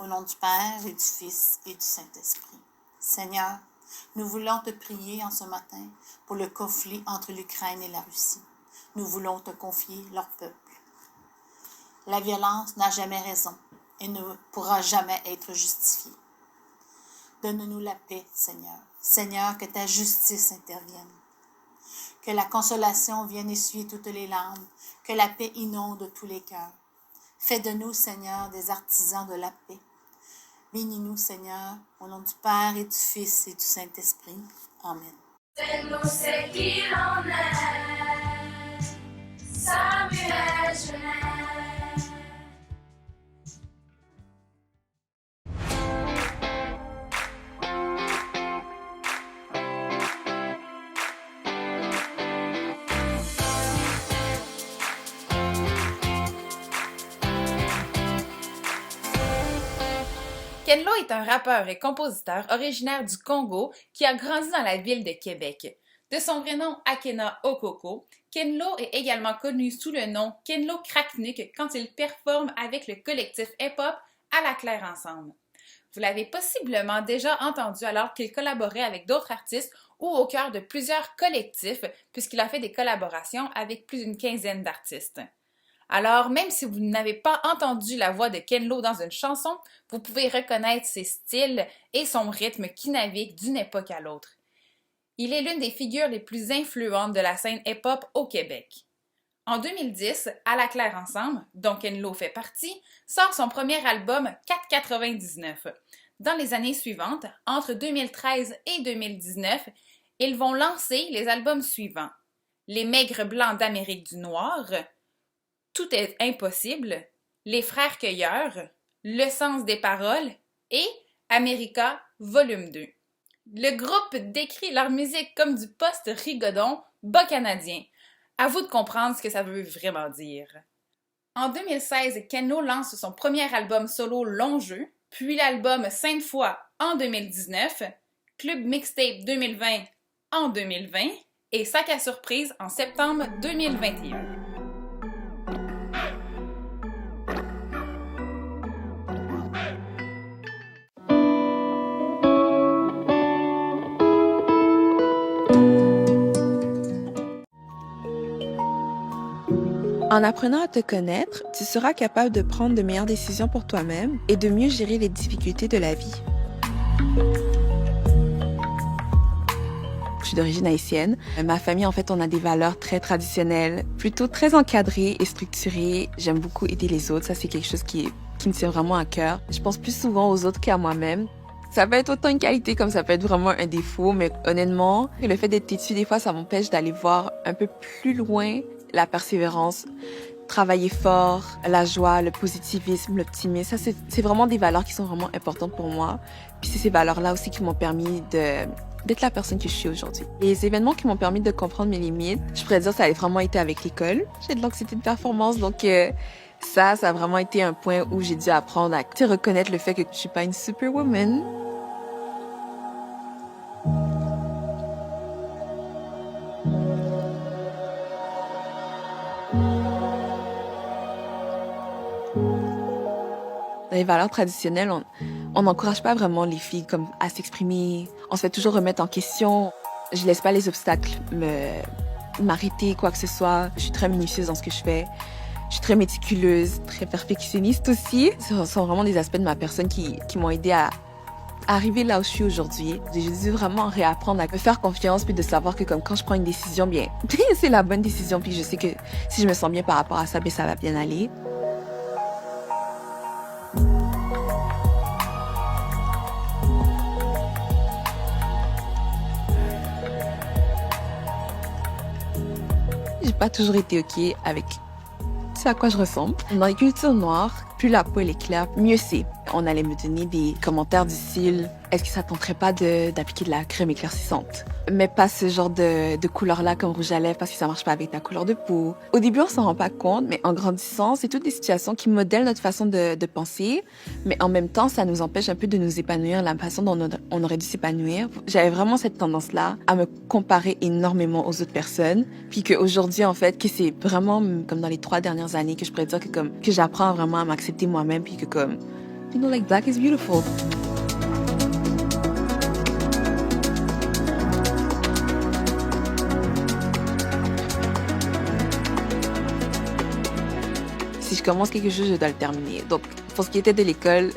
Au nom du Père et du Fils et du Saint-Esprit. Seigneur, nous voulons te prier en ce matin pour le conflit entre l'Ukraine et la Russie. Nous voulons te confier leur peuple. La violence n'a jamais raison et ne pourra jamais être justifiée. Donne-nous la paix, Seigneur. Seigneur, que ta justice intervienne. Que la consolation vienne essuyer toutes les larmes, que la paix inonde tous les cœurs. Fais de nous, Seigneur, des artisans de la paix. Bénis-nous, Seigneur, au nom du Père et du Fils et du Saint-Esprit. Amen. Fais-nous ce qu'il en est, Samuel Genève. Ken Lo est un rappeur et compositeur originaire du Congo qui a grandi dans la ville de Québec. De son vrai nom Akena Okoko, Ken Lo est également connu sous le nom Ken Lo Cracknuck quand il performe avec le collectif hip-hop À la Claire Ensemble. Vous l'avez possiblement déjà entendu alors qu'il collaborait avec d'autres artistes ou au cœur de plusieurs collectifs puisqu'il a fait des collaborations avec plus d'une quinzaine d'artistes. Alors, même si vous n'avez pas entendu la voix de Ken Lo dans une chanson, vous pouvez reconnaître ses styles et son rythme qui navigue d'une époque à l'autre. Il est l'une des figures les plus influentes de la scène hip-hop au Québec. En 2010, À la Claire Ensemble, dont Ken Lo fait partie, sort son premier album 499. Dans les années suivantes, entre 2013 et 2019, ils vont lancer les albums suivants: Les Maigres Blancs d'Amérique du Noir, Tout est impossible, Les Frères Cueilleurs, Le Sens des Paroles et America Volume 2. Le groupe décrit leur musique comme du post-rigodon bas canadien. À vous de comprendre ce que ça veut vraiment dire. En 2016, Ken Lo lance son premier album solo Long Jeu, puis l'album Sainte Foi en 2019, Club Mixtape 2020 en 2020 et Sac à surprise en septembre 2021. En apprenant à te connaître, tu seras capable de prendre de meilleures décisions pour toi-même et de mieux gérer les difficultés de la vie. Je suis d'origine haïtienne. Ma famille, en fait, on a des valeurs très traditionnelles, plutôt très encadrées et structurées. J'aime beaucoup aider les autres. Ça, c'est quelque chose qui me tient vraiment à cœur. Je pense plus souvent aux autres qu'à moi-même. Ça peut être autant une qualité comme ça peut être vraiment un défaut, mais honnêtement, le fait d'être têtu, des fois, ça m'empêche d'aller voir un peu plus loin la persévérance, travailler fort, la joie, le positivisme, l'optimisme. Ça, c'est vraiment des valeurs qui sont vraiment importantes pour moi. Puis c'est ces valeurs-là aussi qui m'ont permis d'être la personne que je suis aujourd'hui. Les événements qui m'ont permis de comprendre mes limites, je pourrais dire ça a vraiment été avec l'école. J'ai de l'anxiété de performance, donc ça a vraiment été un point où j'ai dû apprendre à reconnaître le fait que je suis pas une superwoman. Dans les valeurs traditionnelles, on n'encourage pas vraiment les filles comme à s'exprimer. On se fait toujours remettre en question. Je laisse pas les obstacles m'arrêter, quoi que ce soit. Je suis très minutieuse dans ce que je fais. Je suis très méticuleuse, très perfectionniste aussi. Ce sont vraiment des aspects de ma personne qui m'ont aidée à arriver là où je suis aujourd'hui. J'ai dû vraiment réapprendre à me faire confiance puis de savoir que comme quand je prends une décision, bien, c'est la bonne décision puis je sais que si je me sens bien par rapport à ça, bien, ça va bien aller. J'ai pas toujours été OK avec ce à quoi je ressemble. Dans les cultures noires, plus la peau elle est claire, mieux c'est. On allait me donner des commentaires du style « Est-ce que ça tenterait pas d'appliquer de la crème éclaircissante? » Mais pas ce genre de couleur-là comme rouge à lèvres parce que ça marche pas avec ta couleur de peau. Au début, on s'en rend pas compte, mais en grandissant, c'est toutes des situations qui modèlent notre façon de penser, mais en même temps, ça nous empêche un peu de nous épanouir la façon dont on aurait dû s'épanouir. J'avais vraiment cette tendance-là à me comparer énormément aux autres personnes, puis qu'aujourd'hui, en fait, que c'est vraiment comme dans les 3 dernières années que je pourrais dire que j'apprends vraiment à m'accepter moi-même, puis que comme you know, like black is beautiful. Si je commence quelque chose, je dois le terminer. Donc, pour ce qui était de l'école,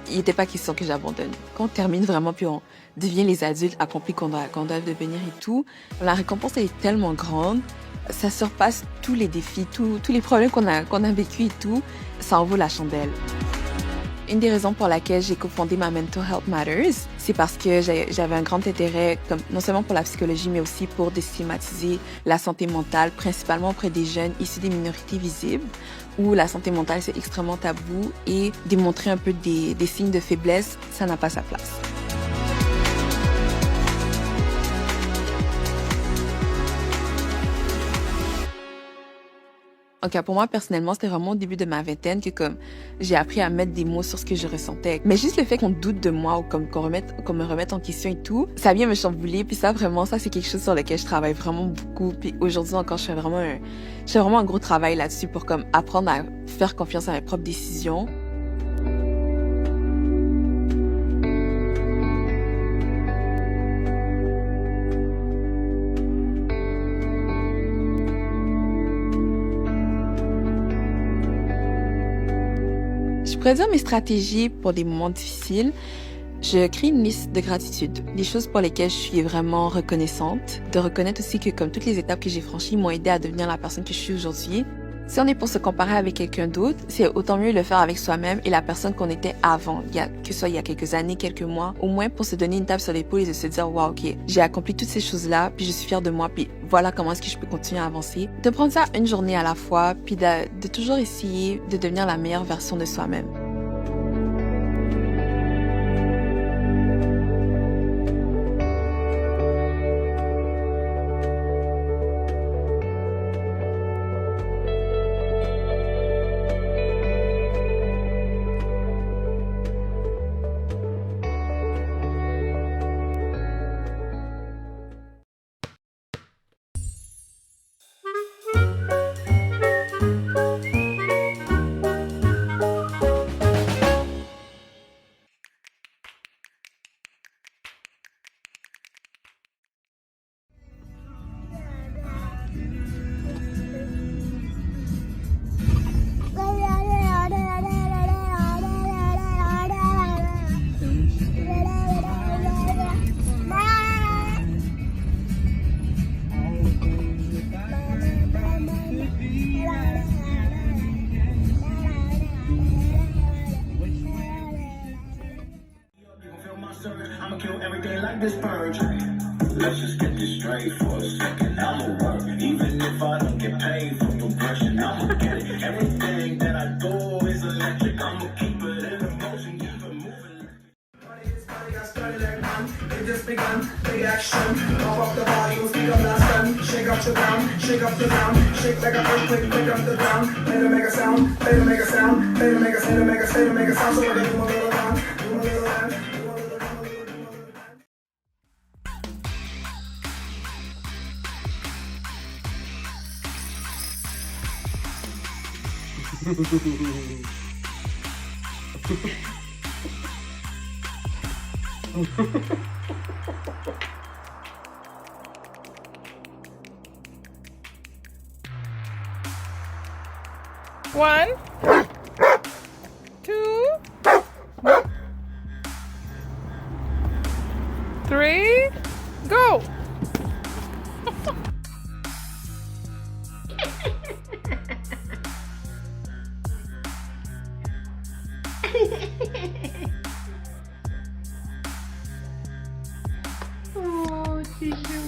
il n'était pas question que j'abandonne. Quand on termine vraiment, puis on devient les adultes accomplis qu'on doit devenir et tout, la récompense, elle est tellement grande, ça surpasse tous les défis, tous les problèmes qu'on a vécu et tout, ça en vaut la chandelle. Une des raisons pour laquelle j'ai cofondé ma Mental Health Matters, c'est parce que j'avais un grand intérêt, non seulement pour la psychologie, mais aussi pour déstigmatiser la santé mentale, principalement auprès des jeunes issus des minorités visibles, où la santé mentale, c'est extrêmement tabou, et démontrer un peu des signes de faiblesse, ça n'a pas sa place. Donc, pour moi, personnellement, c'était vraiment au début de ma vingtaine que j'ai appris à mettre des mots sur ce que je ressentais. Mais juste le fait qu'on doute de moi ou qu'on me remette en question et tout, ça vient me chambouler. Puis ça, vraiment, ça, c'est quelque chose sur lequel je travaille vraiment beaucoup. Puis aujourd'hui encore, je fais vraiment un gros travail là-dessus pour apprendre à faire confiance à mes propres décisions. Je pourrais dire mes stratégies pour des moments difficiles. Je crée une liste de gratitude, des choses pour lesquelles je suis vraiment reconnaissante, de reconnaître aussi que comme toutes les étapes que j'ai franchies m'ont aidé à devenir la personne que je suis aujourd'hui. Si on est pour se comparer avec quelqu'un d'autre, c'est autant mieux le faire avec soi-même et la personne qu'on était avant, que ce soit il y a quelques années, quelques mois, au moins pour se donner une tape sur l'épaule et de se dire « Wow, ok, j'ai accompli toutes ces choses-là, puis je suis fière de moi, puis voilà comment est-ce que je peux continuer à avancer. » De prendre ça une journée à la fois, puis de toujours essayer de devenir la meilleure version de soi-même. I'ma kill everything like this purge. Let's just get this straight for a second. I'ma work, even if I don't get paid for progression. I'ma get it. Everything that I do is electric. I'ma keep it in motion, keep it moving. Got started at 9, it just begun. Big action, pump up the volume, speak up last time. Shake up your ground, shake up the ground. Shake like an earthquake, pick up the ground. Play to make a sound, play to make a sound. Play to make a sound, play to make a sound. So we're gonna do a little round, do a little round. One, two, three, go! Oh, tissue.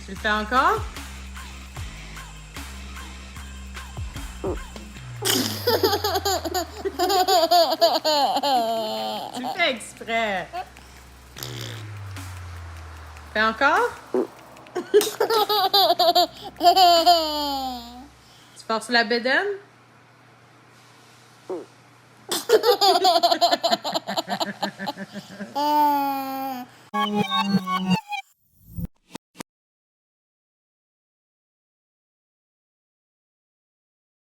Tu le fais encore? Tu le fais exprès. Fais encore? Tu forces la bédaine?